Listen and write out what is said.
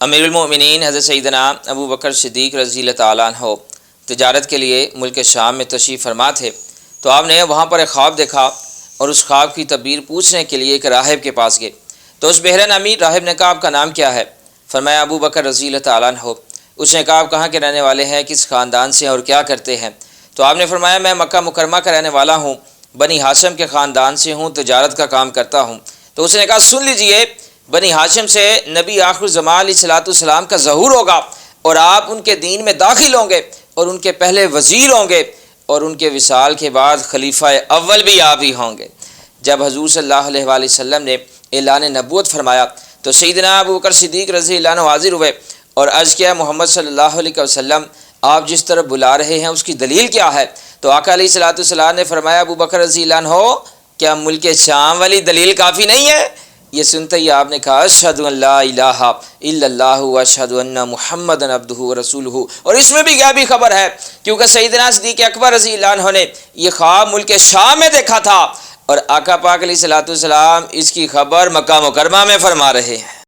امیر المؤمنین حضرت سیدنا ابو بکر صدیق رضی اللہ تعالیٰ عنہ تجارت کے لیے ملک شام میں تشریف فرما تھے، تو آپ نے وہاں پر ایک خواب دیکھا اور اس خواب کی تعبیر پوچھنے کے لیے ایک راہب کے پاس گئے۔ تو اس بحرین امیر راہب نے کہا آپ کا نام کیا ہے؟ فرمایا ابو بکر رضی اللہ تعالیٰ عنہ۔ اس نے کہا آپ کہاں کے رہنے والے ہیں، کس خاندان سے ہیں اور کیا کرتے ہیں؟ تو آپ نے فرمایا میں مکہ مکرمہ کا رہنے والا ہوں، بنی ہاشم کے خاندان سے ہوں، تجارت کا کام کرتا ہوں۔ تو اس نے کہا سن لیجئے، بنی ہاشم سے نبی آخر الزمان علیہ الصلوۃ والسلام کا ظہور ہوگا اور آپ ان کے دین میں داخل ہوں گے اور ان کے پہلے وزیر ہوں گے اور ان کے وصال کے بعد خلیفہ اول بھی آپ ہی ہوں گے۔ جب حضور صلی اللہ علیہ وآلہ وسلم نے اعلان نبوت فرمایا تو سیدنا ابو بکر صدیق رضی اللہ عنہ حاضر ہوئے اور عرض کیا محمد صلی اللہ علیہ وسلم آپ جس طرف بلا رہے ہیں اس کی دلیل کیا ہے؟ تو آقا علیہ الصلوۃ والسلام نے فرمایا ابو بکر رضی اللہ عنہ کیا ملک شام والی دلیل کافی نہیں ہے؟ یہ سنتے ہی آپ نے کہا اشہد ان لا الہ الا اللہ واشہد ان محمد عبدہ ورسولہ، اور اس میں بھی غیبی خبر ہے کیونکہ سیدنا صدیق اکبر رضی اللہ عنہ نے یہ خواب ملک شام میں دیکھا تھا اور آقا پاک علیہ الصلوۃ والسلام اس کی خبر مکہ مکرمہ میں فرما رہے ہیں۔